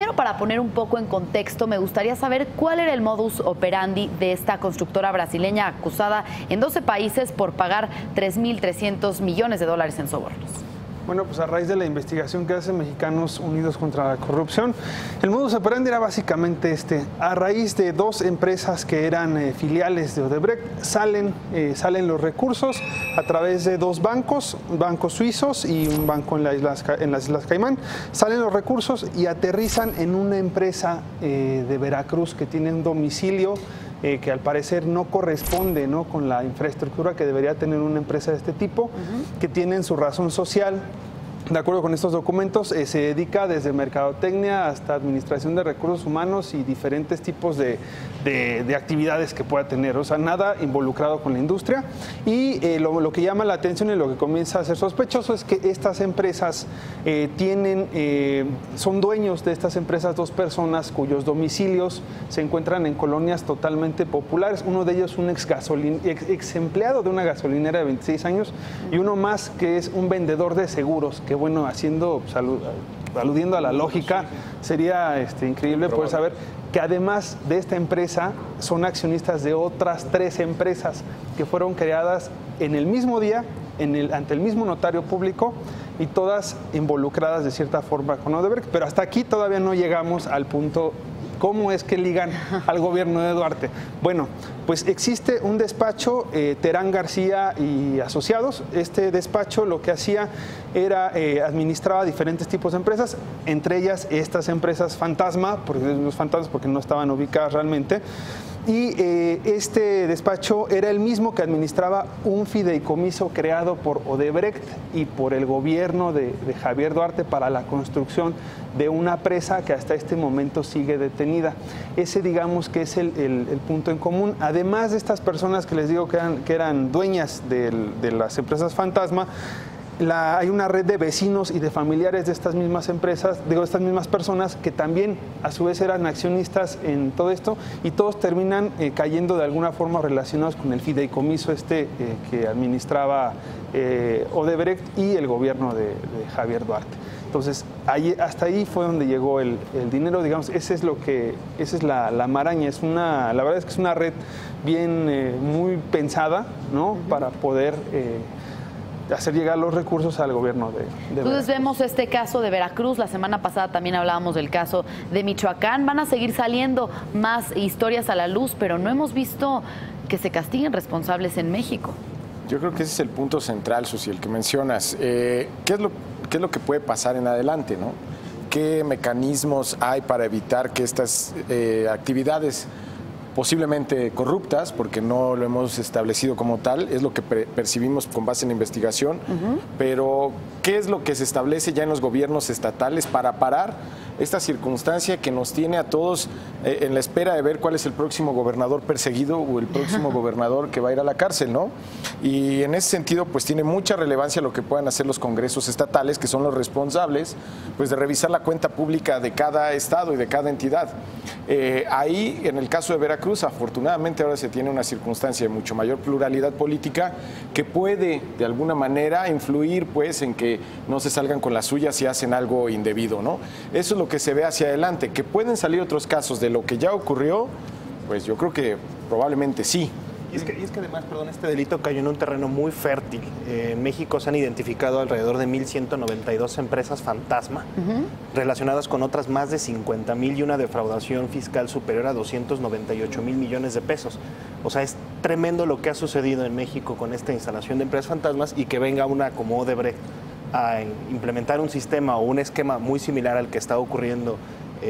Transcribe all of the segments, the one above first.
primero, para poner un poco en contexto, me gustaría saber cuál era el modus operandi de esta constructora brasileña acusada en 12 países por pagar 3.300 millones de dólares en sobornos. Bueno, pues a raíz de la investigación que hacen Mexicanos Unidos contra la Corrupción, el modus operandi era básicamente este. A raíz de dos empresas que eran filiales de Odebrecht, salen los recursos a través de dos bancos suizos y un banco en las Islas Caimán. Salen los recursos y aterrizan en una empresa de Veracruz que tiene un domicilio que al parecer no corresponde, ¿no?, con la infraestructura que debería tener una empresa de este tipo, que tienen su razón social. De acuerdo con estos documentos, se dedica desde mercadotecnia hasta administración de recursos humanos y diferentes tipos de actividades que pueda tener. O sea, nada involucrado con la industria. Y lo que llama la atención y lo que comienza a ser sospechoso es que estas empresas son dueños de estas empresas dos personas cuyos domicilios se encuentran en colonias totalmente populares. Uno de ellos un ex empleado de una gasolinera de 26 años y uno más que es un vendedor de seguros, que bueno, aludiendo a la lógica, sería increíble poder saber que además de esta empresa son accionistas de otras 3 empresas que fueron creadas en el mismo día, ante el mismo notario público, y todas involucradas de cierta forma con Odebrecht. Pero hasta aquí todavía no llegamos al punto. ¿Cómo es que ligan al gobierno de Duarte? Bueno, pues existe un despacho, Terán García y Asociados. Este despacho lo que hacía era administraba diferentes tipos de empresas, entre ellas estas empresas fantasma, porque no estaban ubicadas realmente. Y este despacho era el mismo que administraba un fideicomiso creado por Odebrecht y por el gobierno de Javier Duarte para la construcción de una presa que hasta este momento sigue detenida. Ese, digamos, que es el punto en común. Además de estas personas que les digo que eran dueñas de las empresas fantasma, hay una red de vecinos y de familiares de estas mismas empresas, de estas mismas personas que también a su vez eran accionistas en todo esto, y todos terminan cayendo de alguna forma relacionados con el fideicomiso que administraba Odebrecht y el gobierno de Javier Duarte. Entonces, hasta ahí fue donde llegó el dinero, digamos. Esa es la maraña. La verdad es que es una red bien muy pensada, ¿no?, para poder hacer llegar los recursos al gobierno de Entonces Veracruz. Vemos este caso de Veracruz. La semana pasada también hablábamos del caso de Michoacán. Van a seguir saliendo más historias a la luz, pero no hemos visto que se castiguen responsables en México. Yo creo que ese es el punto central, Susi, el que mencionas. ¿Qué es lo que puede pasar en adelante, no? ¿Qué mecanismos hay para evitar que estas actividades posiblemente corruptas, porque no lo hemos establecido como tal, es lo que percibimos con base en la investigación, pero ¿qué es lo que se establece ya en los gobiernos estatales para parar esta circunstancia que nos tiene a todos en la espera de ver cuál es el próximo gobernador perseguido o el próximo gobernador que va a ir a la cárcel, ¿no? Y en ese sentido, pues tiene mucha relevancia lo que puedan hacer los congresos estatales, que son los responsables, pues de revisar la cuenta pública de cada estado y de cada entidad. Ahí, en el caso de Veracruz, afortunadamente ahora se tiene una circunstancia de mucho mayor pluralidad política que puede, de alguna manera, influir, pues, en que no se salgan con las suyas si hacen algo indebido, ¿no? Eso es lo que se ve hacia adelante. Que pueden salir otros casos de lo que ya ocurrió, pues yo creo que probablemente sí. Y es que además, perdón, este delito cayó en un terreno muy fértil. En México se han identificado alrededor de 1.192 empresas fantasma relacionadas con otras más de 50,000 y una defraudación fiscal superior a 298,000 millones de pesos. O sea, es tremendo lo que ha sucedido en México con esta instalación de empresas fantasmas, y que venga una como Odebrecht a implementar un sistema o un esquema muy similar al que está ocurriendo,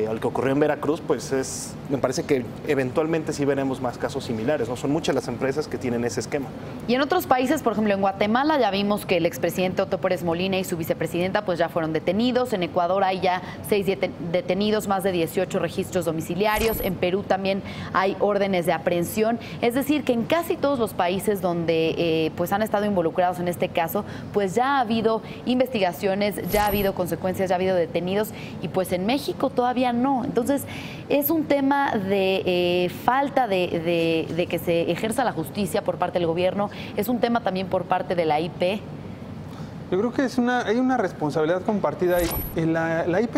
al que ocurrió en Veracruz, pues me parece que eventualmente sí veremos más casos similares, ¿no? Son muchas las empresas que tienen ese esquema. Y en otros países, por ejemplo, en Guatemala ya vimos que el expresidente Otto Pérez Molina y su vicepresidenta pues ya fueron detenidos. En Ecuador hay ya 6 detenidos, más de 18 registros domiciliarios. En Perú también hay órdenes de aprehensión. Es decir, que en casi todos los países donde pues han estado involucrados en este caso, pues ya ha habido investigaciones, ya ha habido consecuencias, ya ha habido detenidos, y pues en México todavía no. Entonces es un tema de falta de que se ejerza la justicia por parte del gobierno. Es un tema también por parte de la IP. Yo creo que hay una responsabilidad compartida ahí. La IP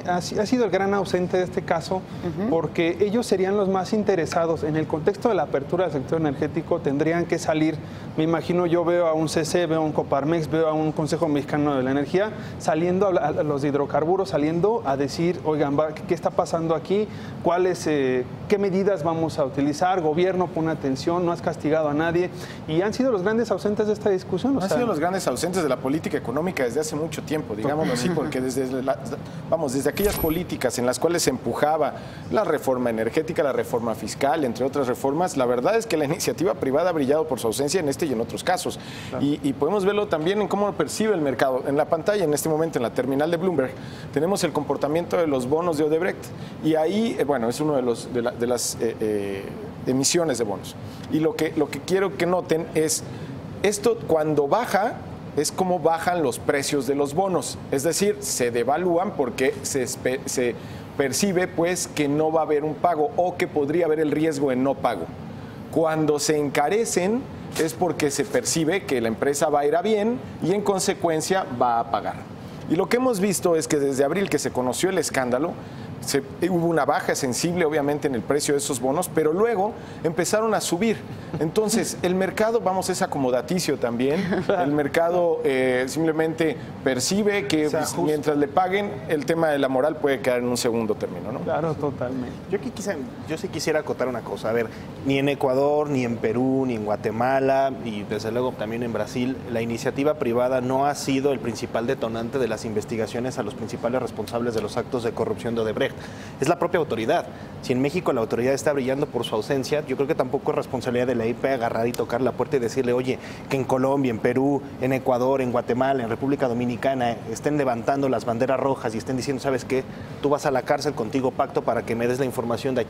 ha sido el gran ausente de este caso, porque ellos serían los más interesados. En el contexto de la apertura del sector energético tendrían que salir, me imagino, yo veo a un CC, veo a un Coparmex, veo a un Consejo Mexicano de la Energía, saliendo a los hidrocarburos, saliendo a decir, oigan, ¿qué está pasando aquí? ¿Qué medidas vamos a utilizar? Gobierno, pone atención, no has castigado a nadie. Y han sido los grandes ausentes de esta discusión. Han sido los grandes ausentes de la política económica desde hace mucho tiempo, digámoslo así, porque desde aquellas políticas en las cuales se empujaba la reforma energética, la reforma fiscal, entre otras reformas, la verdad es que la iniciativa privada ha brillado por su ausencia en este y en otros casos. Claro. Y podemos verlo también en cómo percibe el mercado. En la pantalla, en este momento, en la terminal de Bloomberg, tenemos el comportamiento de los bonos de Odebrecht. Y ahí, es uno de las emisiones de bonos. Y lo que quiero que noten es, esto cuando baja, es como bajan los precios de los bonos. Es decir, se devalúan porque se percibe pues que no va a haber un pago o que podría haber el riesgo en no pago. Cuando se encarecen es porque se percibe que la empresa va a ir a bien y en consecuencia va a pagar. Y lo que hemos visto es que desde abril que se conoció el escándalo, hubo una baja sensible obviamente en el precio de esos bonos, pero luego empezaron a subir. Entonces el mercado, es acomodaticio también, el mercado simplemente percibe que mientras le paguen, el tema de la moral puede quedar en un segundo término, ¿no? Claro, totalmente. Yo sí quisiera acotar una cosa, a ver, ni en Ecuador, ni en Perú, ni en Guatemala, y desde luego también en Brasil, la iniciativa privada no ha sido el principal detonante de las investigaciones a los principales responsables de los actos de corrupción de Odebrecht. Es la propia autoridad. Si en México la autoridad está brillando por su ausencia, yo creo que tampoco es responsabilidad de la IP agarrar y tocar la puerta y decirle, oye, que en Colombia, en Perú, en Ecuador, en Guatemala, en República Dominicana estén levantando las banderas rojas y estén diciendo, ¿sabes qué? Tú vas a la cárcel, contigo pacto para que me des la información de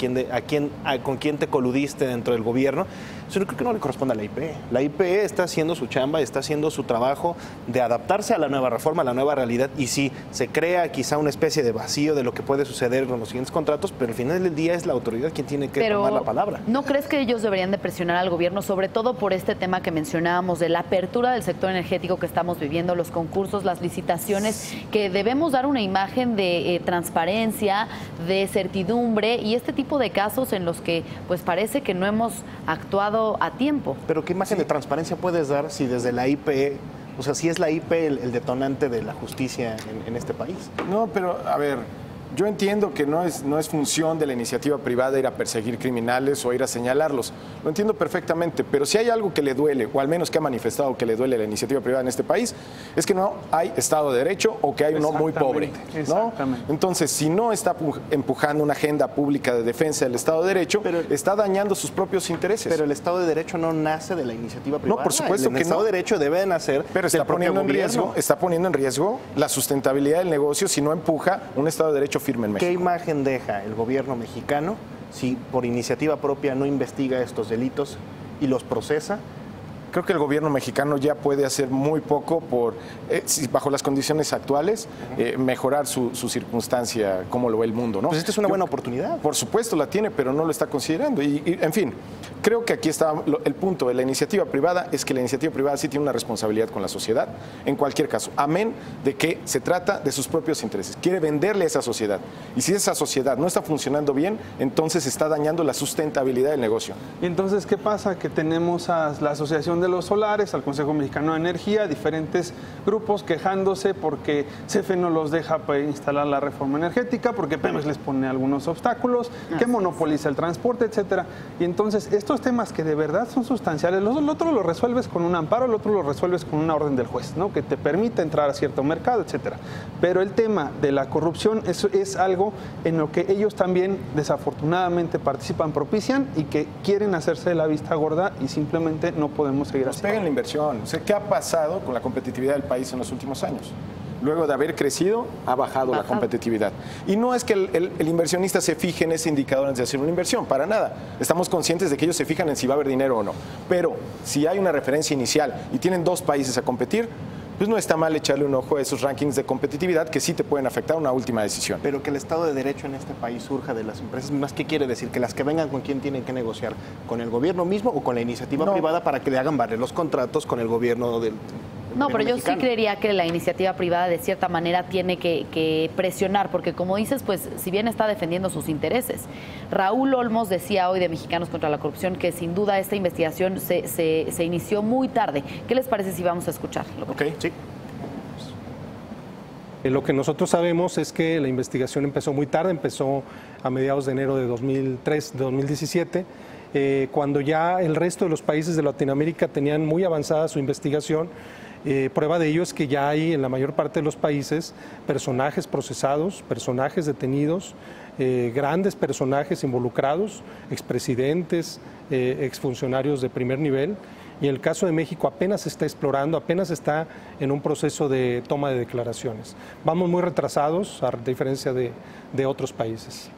con quién te coludiste dentro del gobierno. Eso yo creo que no le corresponde a la IP. La IP está haciendo su chamba, está haciendo su trabajo de adaptarse a la nueva reforma, a la nueva realidad, y sí, se crea quizá una especie de vacío de lo que puede suceder con los siguientes contratos, pero al final del día es la autoridad quien tiene que tomar la palabra. ¿No crees que ellos deberían de presionar al gobierno, sobre todo por este tema que mencionábamos de la apertura del sector energético que estamos viviendo, los concursos, las licitaciones, que debemos dar una imagen de transparencia, de certidumbre y este tipo de casos en los que pues parece que no hemos actuado a tiempo? Pero ¿qué imagen de transparencia puedes dar si desde la IP, o sea, si es la IP el detonante de la justicia en este país? No, pero a ver, yo entiendo que no es función de la iniciativa privada ir a perseguir criminales o ir a señalarlos. Lo entiendo perfectamente, pero si hay algo que le duele, o al menos que ha manifestado que le duele a la iniciativa privada en este país, es que no hay Estado de Derecho o que hay uno muy pobre, ¿no? Exactamente. Entonces, si no está empujando una agenda pública de defensa del Estado de Derecho, está dañando sus propios intereses. Pero el Estado de Derecho no nace de la iniciativa privada. No, por supuesto que no. El Estado de Derecho debe nacer pero está poniendo en riesgo la sustentabilidad del negocio si no empuja un Estado de Derecho firme en México. ¿Qué imagen deja el gobierno mexicano si por iniciativa propia no investiga estos delitos y los procesa? Creo que el gobierno mexicano ya puede hacer muy poco por, bajo las condiciones actuales, mejorar su circunstancia, como lo ve el mundo, ¿no? Pues esta es una buena oportunidad. Por supuesto la tiene, pero no lo está considerando. En fin, creo que aquí está el punto de la iniciativa privada, es que la iniciativa privada sí tiene una responsabilidad con la sociedad, en cualquier caso, amén de que se trata de sus propios intereses. Quiere venderle a esa sociedad. Y si esa sociedad no está funcionando bien, entonces está dañando la sustentabilidad del negocio. Y entonces, ¿qué pasa? Que tenemos a la Asociación de los Solares, al Consejo Mexicano de Energía, diferentes grupos quejándose porque CFE no los deja instalar la reforma energética, porque Pemex les pone algunos obstáculos, que monopoliza el transporte, etcétera. Y entonces, estos temas que de verdad son sustanciales, el otro lo resuelves con un amparo, el otro lo resuelves con una orden del juez, ¿no? Que te permite entrar a cierto mercado, etcétera. Pero el tema de la corrupción es algo en lo que ellos también desafortunadamente participan, propician y que quieren hacerse de la vista gorda y simplemente no podemos seguir así. Peguen la inversión. O sea, ¿qué ha pasado con la competitividad del país en los últimos años? Luego de haber crecido, ha bajado la competitividad. Y no es que el inversionista se fije en ese indicador antes de hacer una inversión, para nada. Estamos conscientes de que ellos se fijan en si va a haber dinero o no. Pero si hay una referencia inicial y tienen dos países a competir, pues no está mal echarle un ojo a esos rankings de competitividad que sí te pueden afectar una última decisión. Pero que el Estado de Derecho en este país surja de las empresas mismas, ¿qué quiere decir? Que las que vengan, ¿con quién tienen que negociar? ¿Con el gobierno mismo o con la iniciativa privada para que le hagan valer los contratos con el gobierno del No, pero yo sí creería que la iniciativa privada de cierta manera tiene que presionar, porque como dices, pues si bien está defendiendo sus intereses. Raúl Olmos decía hoy de Mexicanos contra la Corrupción que sin duda esta investigación se inició muy tarde. ¿Qué les parece si vamos a escucharlo? Ok, sí. Lo que nosotros sabemos es que la investigación empezó muy tarde, empezó a mediados de enero de 2017, cuando ya el resto de los países de Latinoamérica tenían muy avanzada su investigación. Prueba de ello es que ya hay en la mayor parte de los países personajes procesados, personajes detenidos, grandes personajes involucrados, expresidentes, exfuncionarios de primer nivel. Y en el caso de México apenas se está explorando, apenas está en un proceso de toma de declaraciones. Vamos muy retrasados, a diferencia de otros países.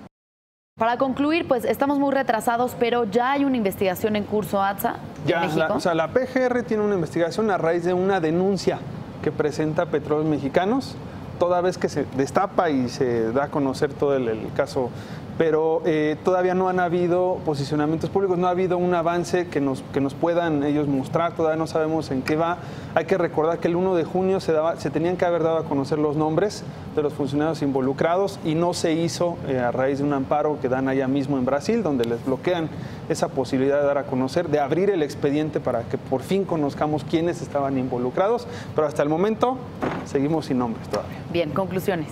Para concluir, pues estamos muy retrasados, pero ya hay una investigación en curso, Atza, en México. La PGR tiene una investigación a raíz de una denuncia que presenta Petróleos Mexicanos, toda vez que se destapa y se da a conocer todo el caso, pero todavía no han habido posicionamientos públicos, no ha habido un avance que nos puedan ellos mostrar, todavía no sabemos en qué va. Hay que recordar que el 1 de junio se tenían que haber dado a conocer los nombres de los funcionarios involucrados y no se hizo a raíz de un amparo que dan allá mismo en Brasil, donde les bloquean esa posibilidad de dar a conocer, de abrir el expediente para que por fin conozcamos quiénes estaban involucrados, pero hasta el momento seguimos sin nombres todavía. Bien, conclusiones.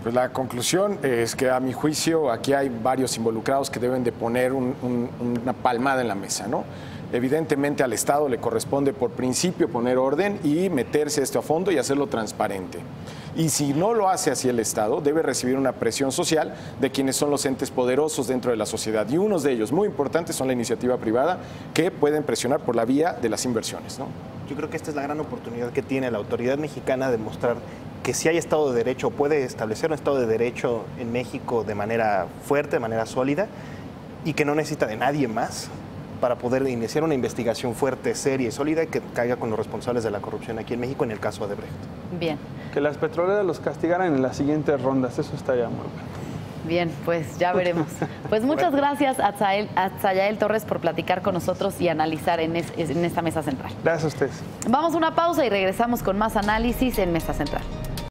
Pues la conclusión es que a mi juicio aquí hay varios involucrados que deben de poner una palmada en la mesa, ¿no? Evidentemente al Estado le corresponde por principio poner orden y meterse esto a fondo y hacerlo transparente. Y si no lo hace así el Estado, debe recibir una presión social de quienes son los entes poderosos dentro de la sociedad. Y unos de ellos, muy importantes, son la iniciativa privada, que pueden presionar por la vía de las inversiones, ¿no? Yo creo que esta es la gran oportunidad que tiene la autoridad mexicana de mostrar que si hay Estado de Derecho, puede establecer un Estado de Derecho en México de manera fuerte, de manera sólida, y que no necesita de nadie más para poder iniciar una investigación fuerte, seria y sólida y que caiga con los responsables de la corrupción aquí en México en el caso de Odebrecht. Bien. Que las petroleras los castigaran en las siguientes rondas, eso está ya muy bueno. Bien, pues ya veremos. Pues muchas gracias a Atzayael Torres por platicar con nosotros y analizar en esta mesa central. Gracias a ustedes. Vamos a una pausa y regresamos con más análisis en Mesa Central.